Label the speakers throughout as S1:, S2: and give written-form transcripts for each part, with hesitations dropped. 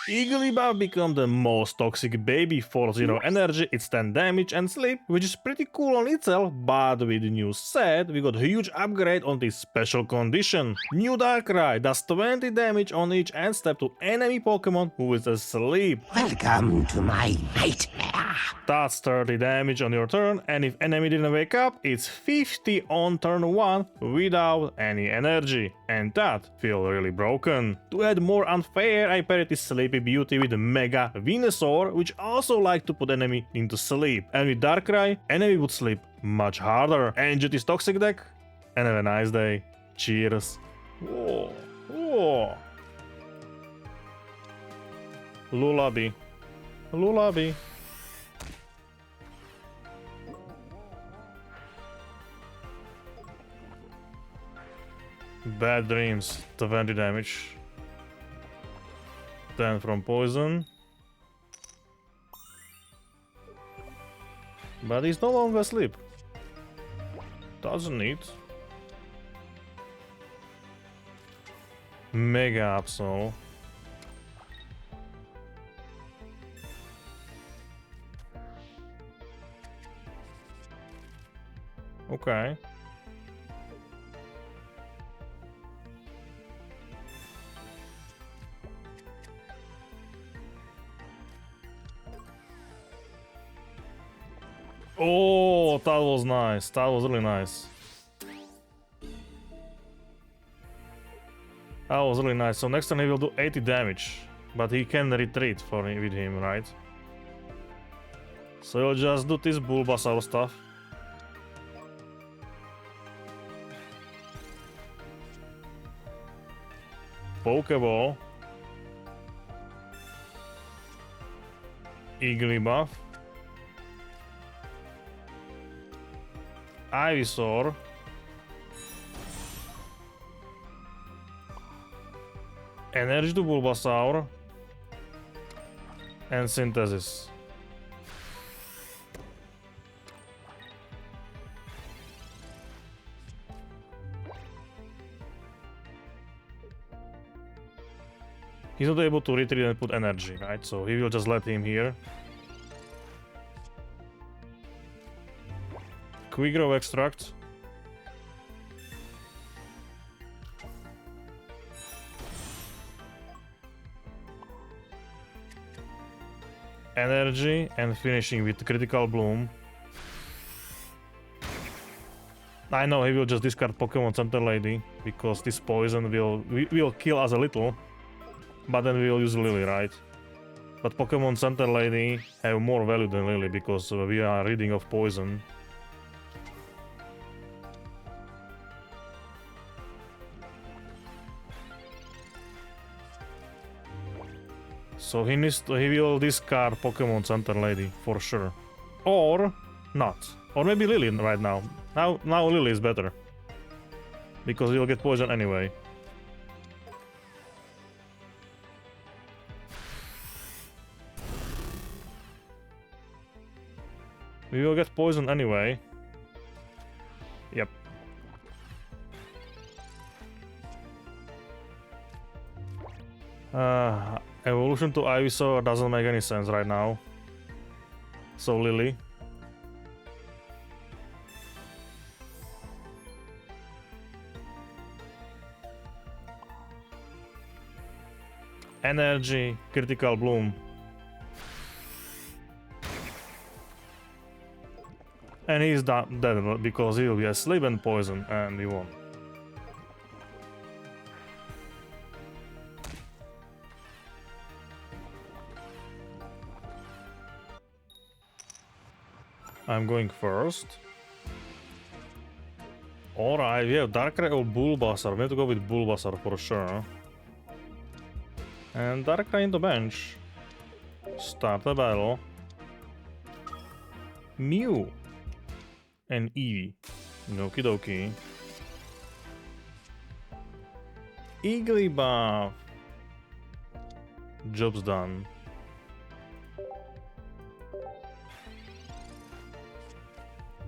S1: IGGLYBUFF become the most toxic baby for 0 energy, it's 10 damage and sleep, which is pretty cool on itself, but with the new set, we got a huge upgrade on this special condition. New Darkrai does 20 damage on each end step to enemy Pokemon who is asleep.
S2: Welcome to my nightmare.
S1: That's 30 damage on your turn, and if enemy didn't wake up, it's 50 on turn 1 without any energy. And that feels really broken. To add more unfair, I paired this Sleepy Beauty with Mega Venusaur, which also like to put enemy into sleep. And with Darkrai, enemy would sleep much harder. Enjoy this toxic deck, and have a nice day. Cheers. Whoa. Whoa. Lullaby. Lullaby. Bad Dreams, 20 damage. 10 from poison. But he's no longer asleep. Doesn't need. Mega Absol. Okay. Oh, that was nice. That was really nice. That was really nice. So next turn he will do 80 damage, but he can retreat with him, right? So he'll just do this Bulbasaur stuff. Pokeball. IGGLYBUFF. Ivysaur. Energy to Bulbasaur. And Synthesis. He's not able to retreat and put energy, right? So he will just let him here. Quickgrow Extract. Energy and finishing with Critical Bloom. I know he will just discard Pokemon Center Lady because this poison will kill us a little. But then we will use Lily, right? But Pokemon Center Lady have more value than Lily because we are reading of poison. So he will discard Pokemon Center Lady for sure. Or not. Or maybe Lily right now. Now Lily is better. Because he'll get poison anyway. We will get poison anyway. Yep. Evolution to Ivysaur doesn't make any sense right now. So Lily. Energy, Critical Bloom. And he's dead because he will be asleep and poison, and we won. I'm going first. Alright, we have Darkrai or Bulbasaur. We have to go with Bulbasaur for sure. And Darkrai in the bench. Start the battle. Mew. And Eevee. Okie dokie. IGGLYBUFF. Job's done.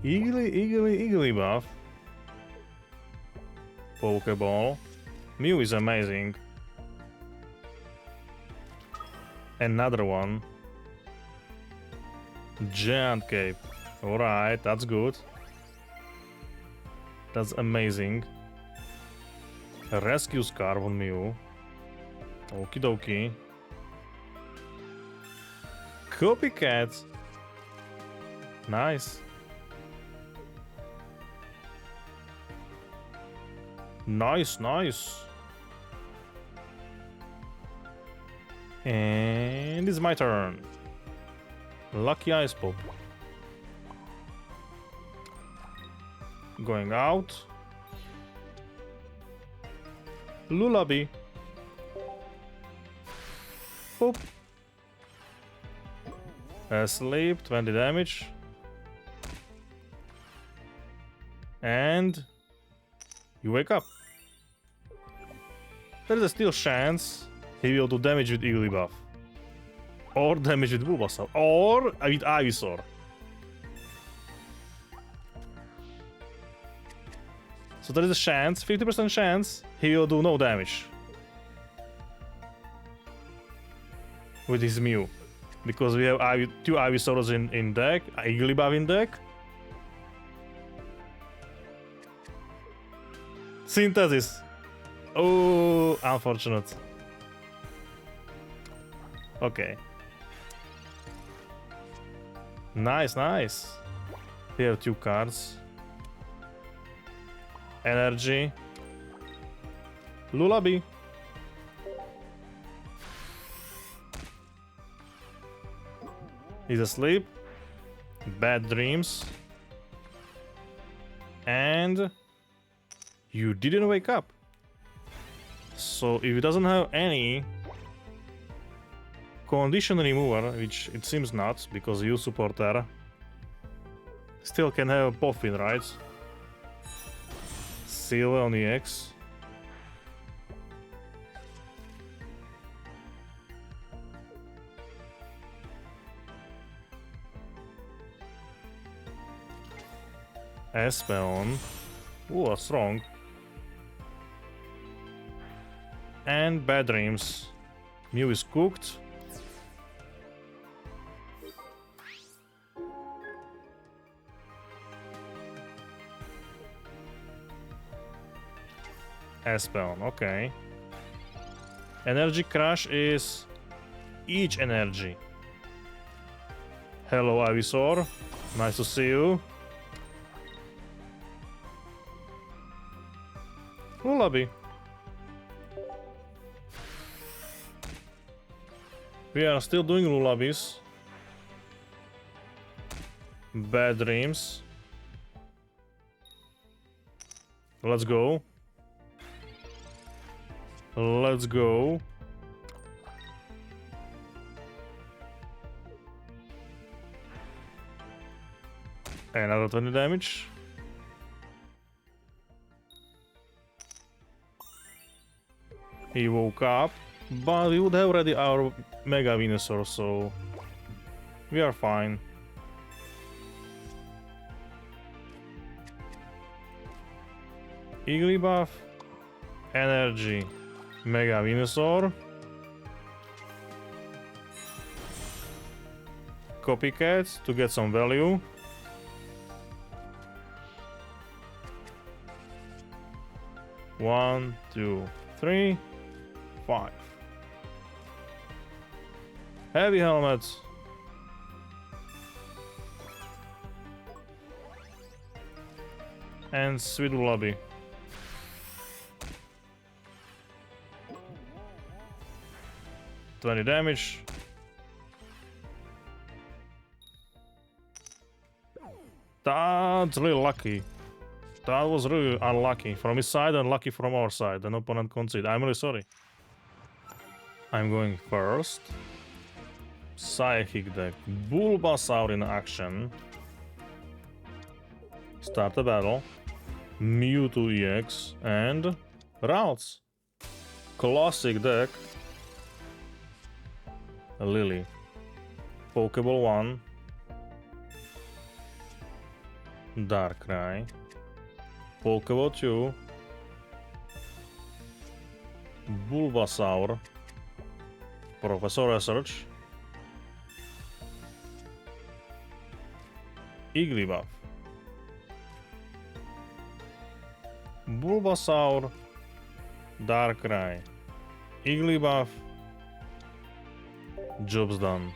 S1: IGGLYBUFF. Pokeball. Mew is amazing. Another one. Giant cape. Alright, that's good. That's amazing. A rescue scarf on Mew. Okie dokie. Copycat. Nice. Nice, nice. And it's my turn. Lucky Ice Pop. Going out. Lullaby. Boop. Asleep, 20 damage. And you wake up. There is a still chance he will do damage with IGGLYBUFF. Or damage with Bulbasaur. Or with Ivysaur. So there is a chance, 50% chance, he will do no damage. With his Mew. Because we have two Ivysaurs in deck, IGGLYBUFF in deck. Synthesis. Oh, unfortunate. Okay. Nice, nice. We have two cards. Energy. Lullaby. He's asleep. Bad dreams. And you didn't wake up. So if he doesn't have any condition remover, which it seems not, because you supporter still can have Poffin, right? Silver on the X. Espeon. Ooh, that's wrong. And Bad Dreams. Mew is cooked. Espeon, okay. Energy Crush is each energy. Hello, Ivysaur. Nice to see you. Lullaby. We are still doing lullabies. Bad dreams. Let's go. Let's go. Another 20 damage. He woke up, but we would have already our Mega Venusaur, so we are fine. IGGLYBUFF, Energy, Mega Venusaur, Copycat to get some value. One, two, three. 5. Heavy helmets. And sweet lullaby. $20 damage. That's really lucky. That was really unlucky from his side and lucky from our side. An opponent conceded. I'm really sorry. I'm going first. Psychic deck. Bulbasaur in action. Start the battle. Mewtwo EX and routes. Classic deck. Lily. Pokeball 1. Darkrai. Pokeball 2. Bulbasaur. Professor Research. Igglybuff. Bulbasaur, Darkrai, Igglybuff, job's done.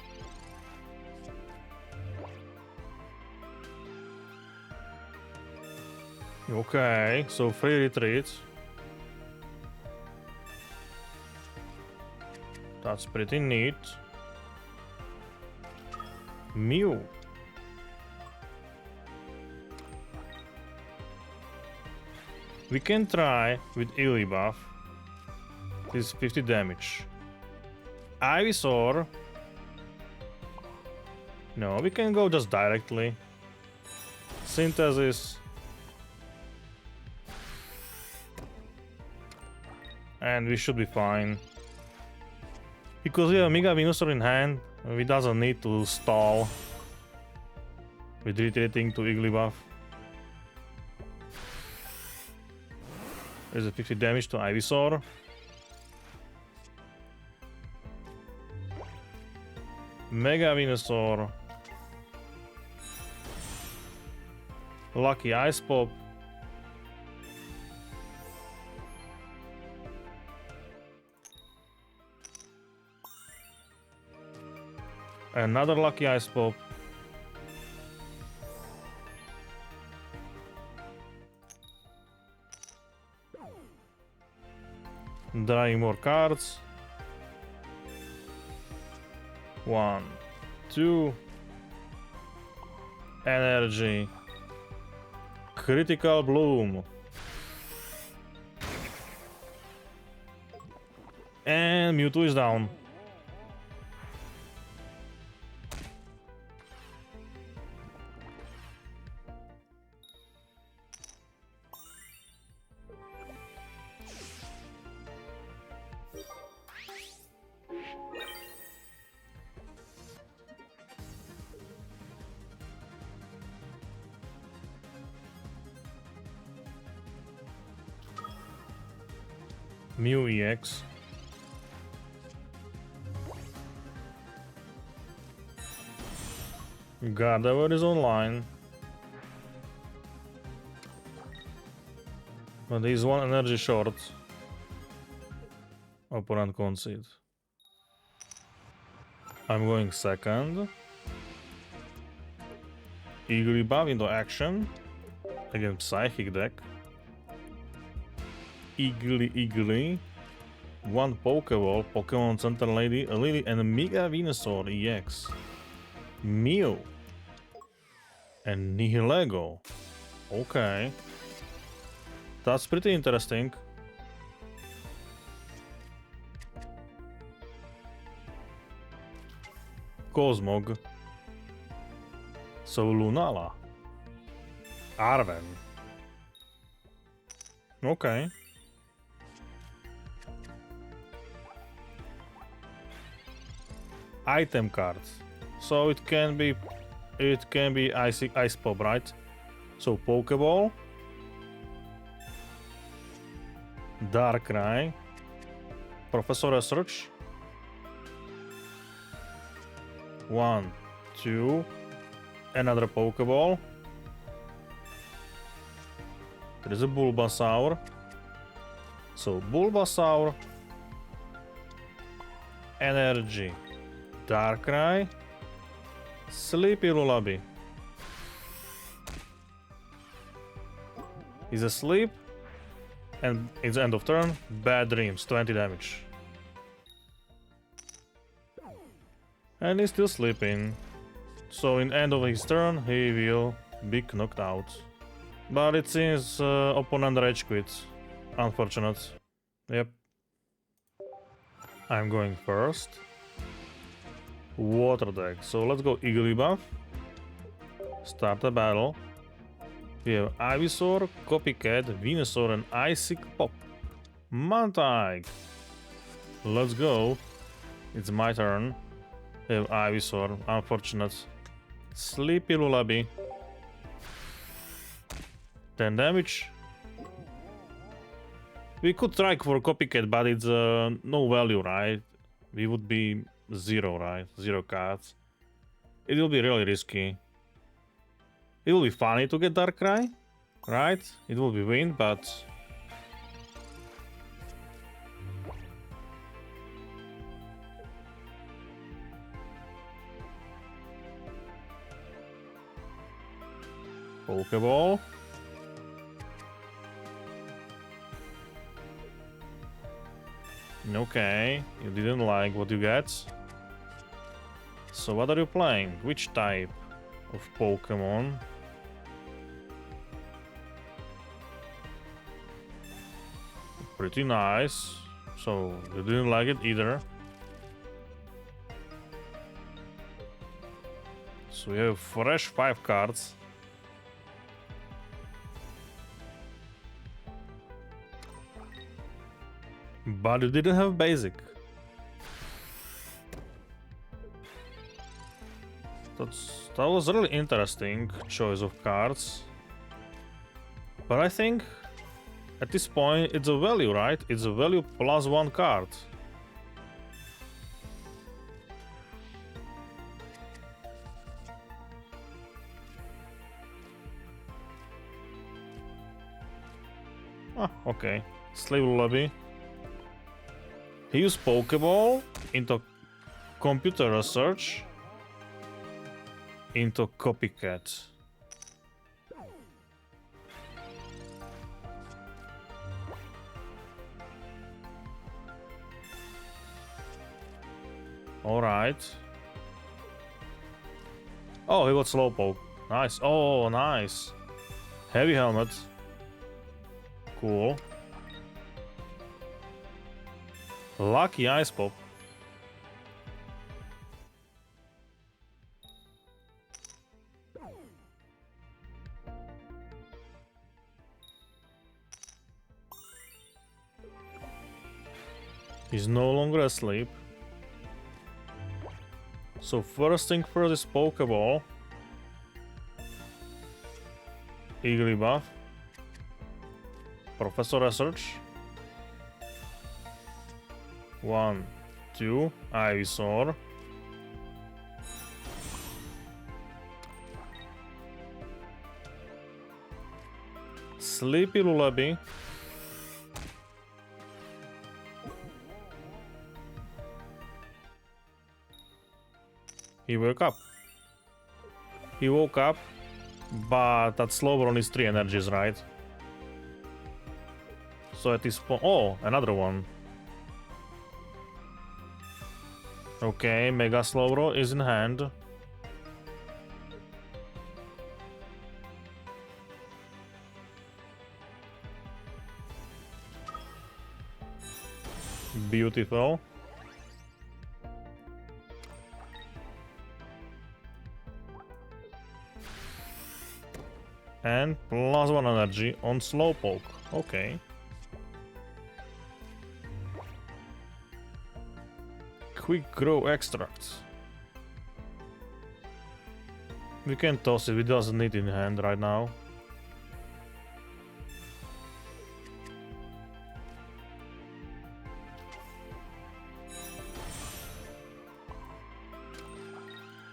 S1: Okay, so 3 retreats. That's pretty neat. Mew. We can try with Igglybuff. This is 50 damage. Ivysaur. No, we can go just directly. Synthesis. And we should be fine. Because we have Mega Venusaur in hand, we doesn't need to stall with retreating to Igglybuff. There's a 50 damage to Ivysaur. Mega Venusaur. Lucky Ice Pop. Another Lucky Ice Pop. Drawing more cards. 1, 2. Energy. Critical Bloom. And Mewtwo is down. Mew EX. Gardevoir is online. But he's 1 energy short. Opponent concede. I'm going second. Igglybuff into action. Against Psychic deck. Iggly. 1 Pokeball, Pokemon Center Lady, a Lily, and a Mega Venusaur EX. Mew. And Nihilego. Okay. That's pretty interesting. Cosmog. So Lunala. Arven. Okay. Item cards. So it can be Ice Pop, right? So Pokeball, Darkrai, Professor Research. 1, 2, another Pokeball. There is a Bulbasaur. So Bulbasaur, Energy, Darkrai, Sleepy Lullaby. He's asleep, and it's end of turn. Bad Dreams, 20 damage. And he's still sleeping. So in end of his turn, he will be knocked out. But it seems opponent rage quits. Unfortunate. Yep. I'm going first. Water deck. So let's go Igglybuff. Start the battle. We have Ivysaur, Copycat, Venusaur, and Icy Pop. Mantike. Let's go. It's my turn. We have Ivysaur. Unfortunate. Sleepy Lullaby. 10 damage. We could try for Copycat, but it's no value, right? We would be 0, right? 0 cards. It will be really risky. It will be funny to get Darkrai, right? It will be wind, but... Pokeball. Okay, you didn't like what you get. So what are you playing? Which type of Pokemon? Pretty nice. So you didn't like it either. So we have fresh 5 cards. But you didn't have basic. That was really interesting choice of cards. But I think at this point it's a value, right? It's a value plus 1 card. Ah, okay. Slave Lobby. He used Pokeball into computer research into copycat. Alright. Oh, he got Slowpoke. Nice. Oh, nice. Heavy helmet. Cool. Lucky Ice Pop. He's no longer asleep. So first thing first is Pokeball. IGGLYBUFF. Professor Research. 1, 2, Ivysaur. Sleepy Lullaby. He woke up. He woke up, but that Slowbro needs 3 energies, right? So at this point... Oh, another one. Okay, Mega Slowbro is in hand. Beautiful. And plus 1 energy on Slowpoke. Okay. Quick Grow Extract. We can toss it, we doesn't need it in hand right now.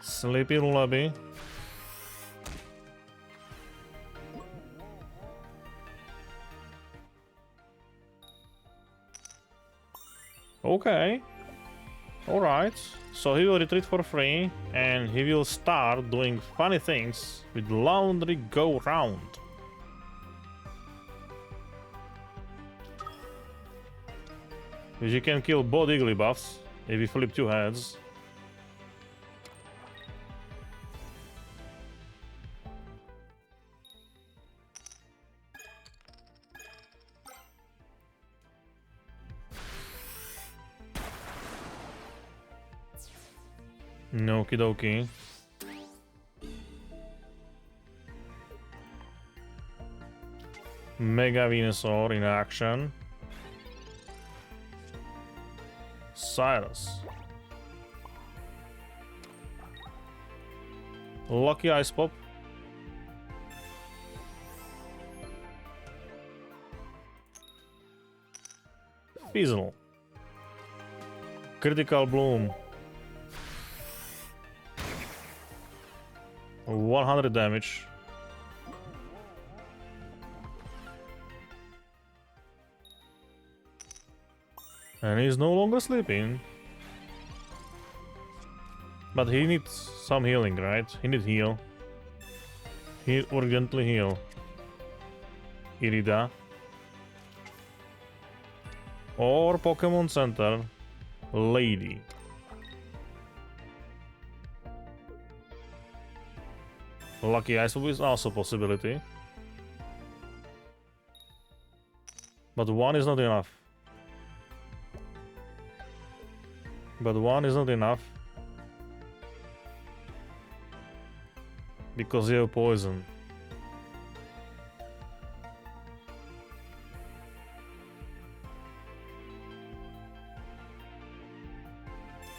S1: Sleepy Lullaby. Okay. Alright, so he will retreat for free, and he will start doing funny things with Laundry Go Round. Which you can kill both IGGLYBUFFs if you flip 2 heads. Okie dokie. Mega Venusaur in action. Cyrus. Lucky Ice Pop. Fizzle. Critical Bloom. 100 damage. And he's no longer sleeping. But he needs some healing, right? He needs heal. He urgently heal. Irida. Or Pokemon Center. Lady. Lucky Ice is also a possibility. But one is not enough. But one is not enough. Because you have poison.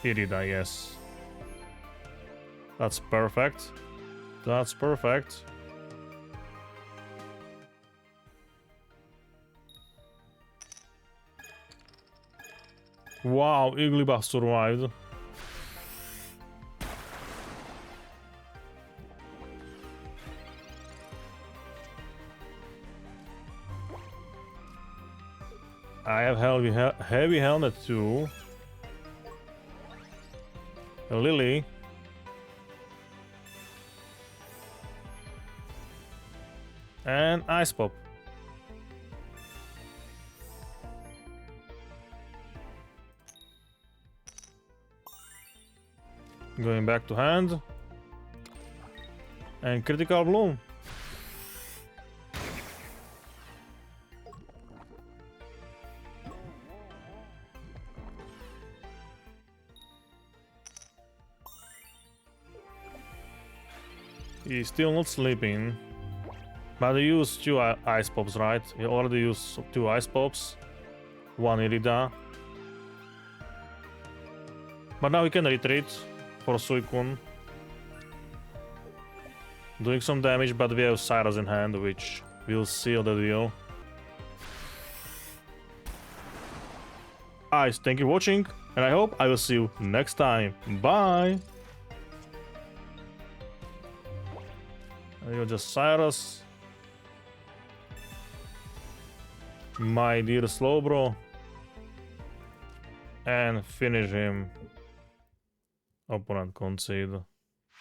S1: Irida, yes. That's perfect. That's perfect. Wow, IGGLYBUFF survived. I have heavy helmet too. Lily. And Ice Pop. Going back to hand. And Critical Bloom. He's still not sleeping. But he used 2 Ice Pops, right? He already used 2 Ice Pops. 1 Irida. But now he can retreat for Suicune. Doing some damage, but we have Cyrus in hand, which will seal the deal. Guys, thank you for watching, and I hope I will see you next time. Bye! You're just Cyrus. My dear Slowbro. And finish him. Opponent concede.